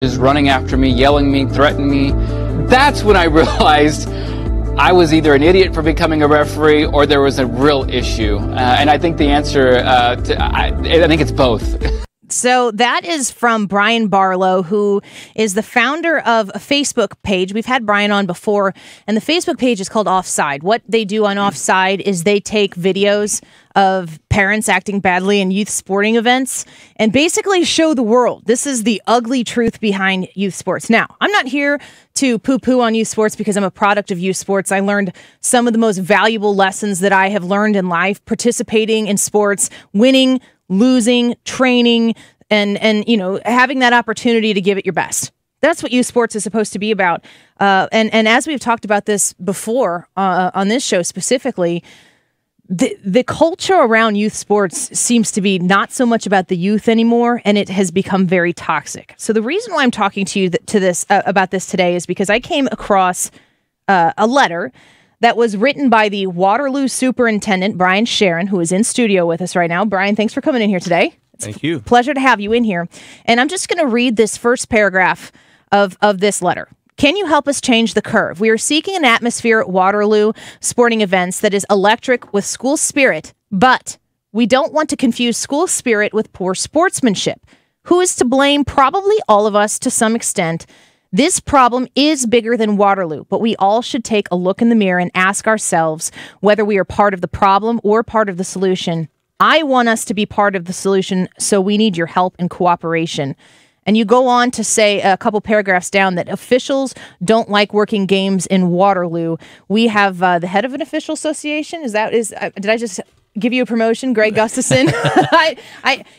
is running after me, yelling me, threatening me. That's when I realized I was either an idiot for becoming a referee or there was a real issue. And I think the answer, I think it's both. So that is from Brian Barlow, who is the founder of a Facebook page. We've had Brian on before, and the Facebook page is called Offside. What they do on Offside is they take videos of parents acting badly in youth sporting events and basically show the world. This is the ugly truth behind youth sports. Now, I'm not here to poo-poo on youth sports because I'm a product of youth sports. I learned some of the most valuable lessons that I have learned in life, participating in sports, winning, losing, training, and you know, having that opportunity to give it your best. That's what youth sports is supposed to be about. And as we've talked about this before on this show specifically, the culture around youth sports seems to be not so much about the youth anymore, and it has become very toxic. So the reason why I'm talking to you about this today is because I came across a letter that was written by the Waterloo Superintendent, Brian Sharon, who is in studio with us right now. Brian, thanks for coming in here today. Thank you. Pleasure to have you in here. And I'm just going to read this first paragraph of this letter. Can you help us change the curve? We are seeking an atmosphere at Waterloo sporting events that is electric with school spirit, but we don't want to confuse school spirit with poor sportsmanship. Who is to blame? Probably all of us to some extent. This problem is bigger than Waterloo, but we all should take a look in the mirror and ask ourselves whether we are part of the problem or part of the solution. I want us to be part of the solution, so we need your help and cooperation. And you go on to say a couple paragraphs down that officials don't like working games in Waterloo. We have the head of an official association. Did I just give you a promotion, Greg Gustafson?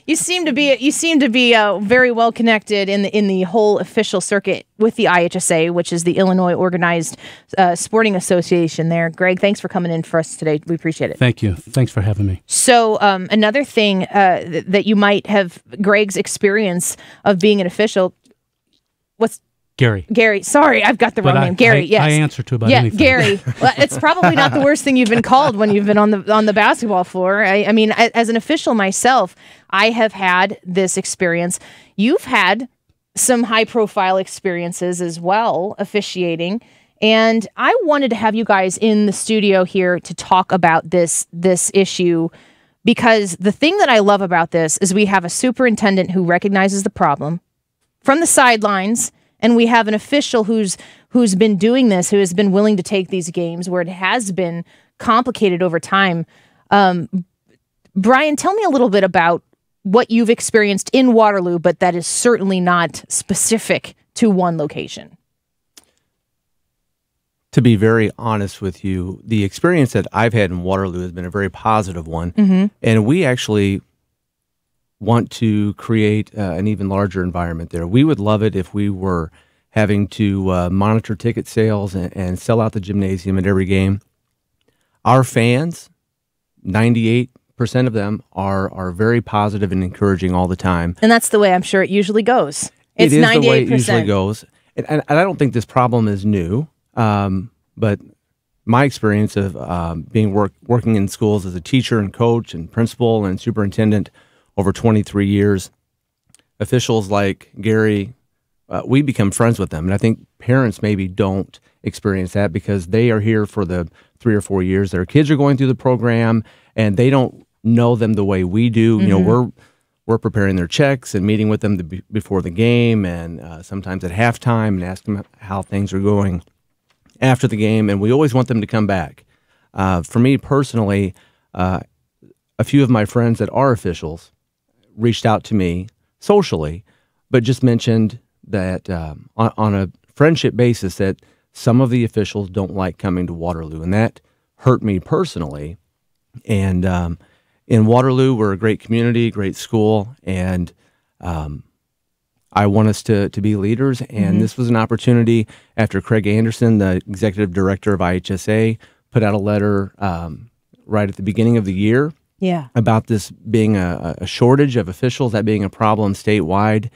You seem to be very well connected in the whole official circuit with the IHSA, which is the Illinois Organized Sporting Association. There, Greg, thanks for coming in for us today. We appreciate it. Thank you. Thanks for having me. So another thing that you might have, Greg's experience of being an official. What's Gary, sorry, I've got the wrong name. Gary, yes. I answer to about anything. Gary. Well, it's probably not the worst thing you've been called when you've been on the basketball floor. I mean, as an official myself, I have had this experience. You've had some high-profile experiences as well, officiating. And I wanted to have you guys in the studio here to talk about this issue, because the thing that I love about this is we have a superintendent who recognizes the problem from the sidelines, and we have an official who's been doing this, who has been willing to take these games where it has been complicated over time. Brian, tell me a little bit about what you've experienced in Waterloo, but that is certainly not specific to one location. To be very honest with you, the experience that I've had in Waterloo has been a very positive one. And we actually want to create an even larger environment there. We would love it if we were having to monitor ticket sales and sell out the gymnasium at every game. Our fans, 98% of them are very positive and encouraging all the time. And that's the way I'm sure it usually goes. It's it is 98%. the way it usually goes. And I don't think this problem is new, but my experience of working in schools as a teacher and coach and principal and superintendent over 23 years, officials like Gary, we become friends with them. And I think parents maybe don't experience that because they are here for the 3 or 4 years. Their kids are going through the program, and they don't know them the way we do. You know, we're preparing their checks and meeting with them before the game, and sometimes at halftime, and asking them how things are going after the game. And we always want them to come back. For me personally, a few of my friends that are officials reached out to me socially, but just mentioned that on a friendship basis that some of the officials don't like coming to Waterloo, and that hurt me personally. And in Waterloo, we're a great community, great school, and I want us to be leaders. And this was an opportunity after Craig Anderson, the executive director of IHSA, put out a letter right at the beginning of the year about this being a shortage of officials, that being a problem statewide.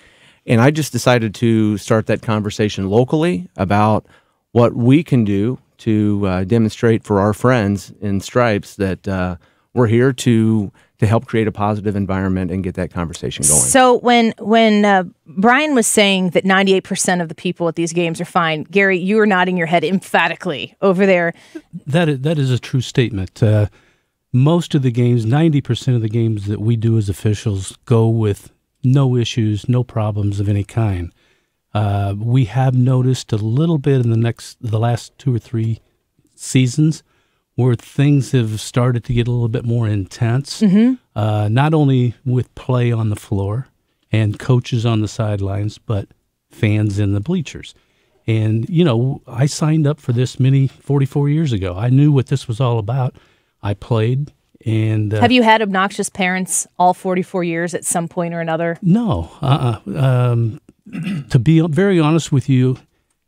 And I just decided to start that conversation locally about what we can do to demonstrate for our friends in Stripes that we're here to to help create a positive environment and get that conversation going. So when Brian was saying that 98% of the people at these games are fine, Gary, you were nodding your head emphatically over there. That is a true statement. Most of the games, 90% of the games that we do as officials go with no issues, no problems of any kind. We have noticed a little bit in the last 2 or 3 seasons where things have started to get a little bit more intense, not only with play on the floor and coaches on the sidelines, but fans in the bleachers. And, I signed up for this 44 years ago. I knew what this was all about. I played. And have you had obnoxious parents all 44 years at some point or another? No. To be very honest with you,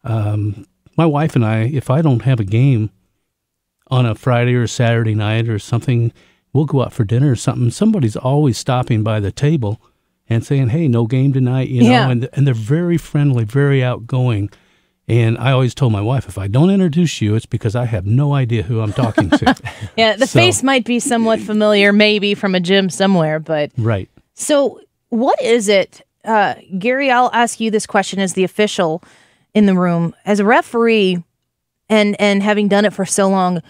my wife and I, if I don't have a game on a Friday or a Saturday night or something, we'll go out for dinner or something. Somebody's always stopping by the table and saying, "Hey, no game tonight," know, and they're very friendly, very outgoing. And I always told my wife, if I don't introduce you, it's because I have no idea who I'm talking to. Yeah, the face might be somewhat familiar, maybe from a gym somewhere, but... Right. So what is it, Gary, I'll ask you this question as the official in the room. As a referee and having done it for so long,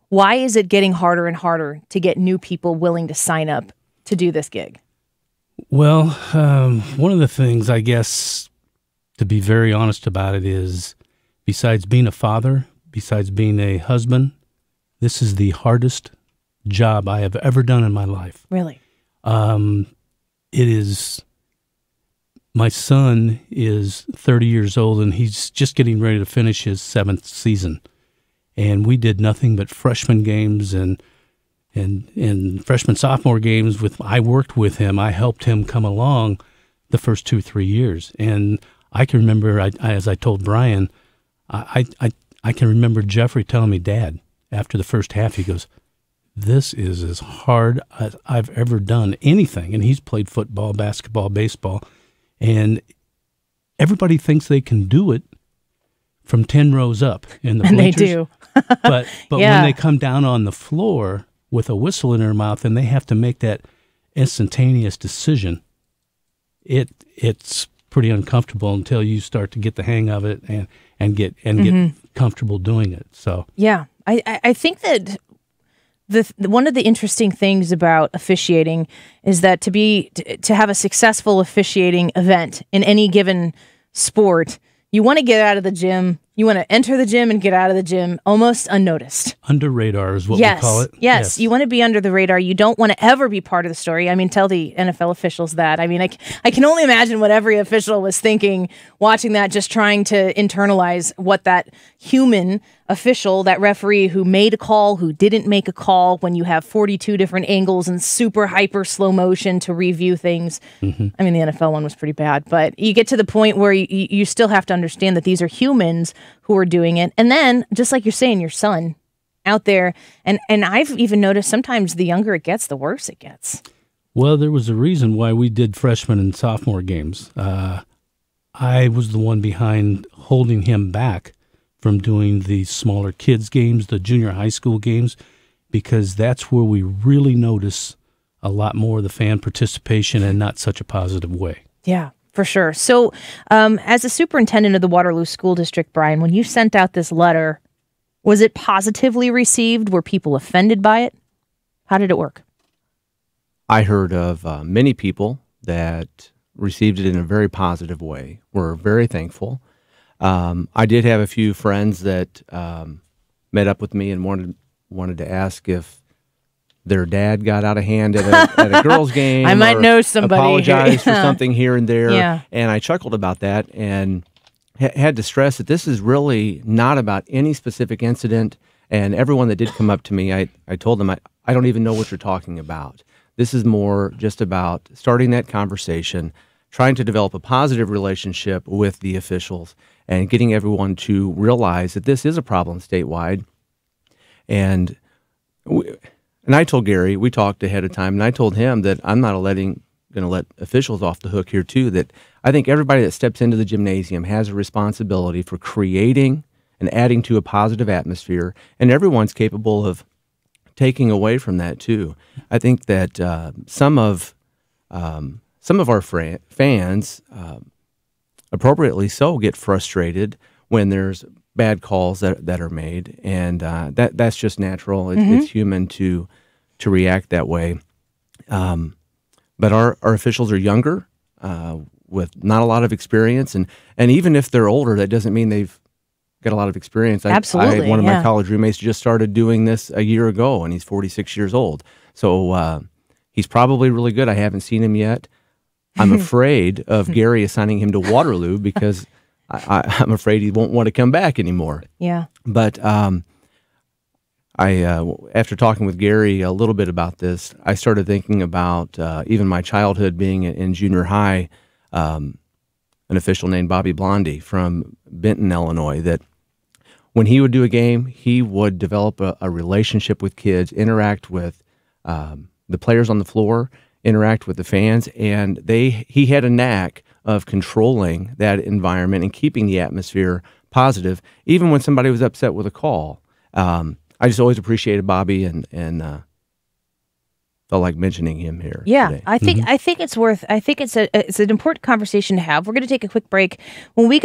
why is it getting harder and harder to get new people willing to sign up to do this gig? Well, one of the things, I guess, to be very honest about it, is besides being a father, besides being a husband, this is the hardest job I have ever done in my life. Really? It is. My son is 30 years old, and he's just getting ready to finish his 7th season. And we did nothing but freshman games and freshman sophomore games. I worked with him. I helped him come along the first 2-3 years. And I can remember, as I told Brian, I can remember Jeffrey telling me, "Dad," after the first half, he goes, "This is as hard as I've ever done anything." And he's played football, basketball, baseball, and everybody thinks they can do it from 10 rows up in the bleachers. And they do. but when they come down on the floor with a whistle in their mouth and they have to make that instantaneous decision, it's pretty uncomfortable until you start to get the hang of it and get comfortable doing it. So yeah, I think that one of the interesting things about officiating is that to have a successful officiating event in any given sport, you want to get out of the gym. You want to enter the gym and get out of the gym almost unnoticed. Under radar is what we call it. Yes, you want to be under the radar. You don't want to ever be part of the story. I mean, tell the NFL officials that. I mean, I can only imagine what every official was thinking watching that, just trying to internalize what that human official, that referee who made a call, who didn't make a call, when you have 42 different angles and super hyper slow motion to review things. Mm-hmm. I mean, the NFL one was pretty bad, but you get to the point where you still have to understand that these are humans who are doing it. And then, just like you're saying, your son out there, and I've even noticed sometimes the younger it gets, the worse it gets. Well, there was a reason why we did freshman and sophomore games. I was the one behind holding him back from doing the smaller kids games, the junior high school games, because that's where we really notice a lot more of the fan participation and not such a positive way. Yeah, for sure. So as a superintendent of the Waterloo School District, Brian, when you sent out this letter, was it positively received? Were people offended by it? How did it work? I heard of many people that received it in a very positive way. We're very thankful. I did have a few friends that met up with me and wanted to ask if their dad got out of hand at a girls' game. I might know somebody. Apologize for something here and there. Yeah. And I chuckled about that and had to stress that this is really not about any specific incident. And everyone that did come up to me, I told them, I don't even know what you're talking about. This is more just about starting that conversation, trying to develop a positive relationship with the officials, and getting everyone to realize that this is a problem statewide. And I told Gary, we talked ahead of time, and I told him that I'm not going to let officials off the hook here too, that I think everybody that steps into the gymnasium has a responsibility for creating and adding to a positive atmosphere, and everyone's capable of taking away from that too. I think that some of our fans, appropriately so, get frustrated when there's bad calls that are made, and that's just natural. It's human to react that way. But our officials are younger, with not a lot of experience, and even if they're older, that doesn't mean they've got a lot of experience. Absolutely, one of my college roommates just started doing this a year ago, and he's 46 years old. So he's probably really good. I haven't seen him yet. I'm afraid of Gary assigning him to Waterloo because I'm afraid he won't want to come back anymore. Yeah. But after talking with Gary a little bit about this, I started thinking about even my childhood being in junior high. An official named Bobby Blondie from Benton, Illinois, that when he would do a game, he would develop a relationship with kids, interact with the players on the floor, interact with the fans, and he had a knack of controlling that environment and keeping the atmosphere positive, even when somebody was upset with a call. I just always appreciated Bobby and felt like mentioning him here. Yeah, today. I think it's an important conversation to have. We're going to take a quick break. When we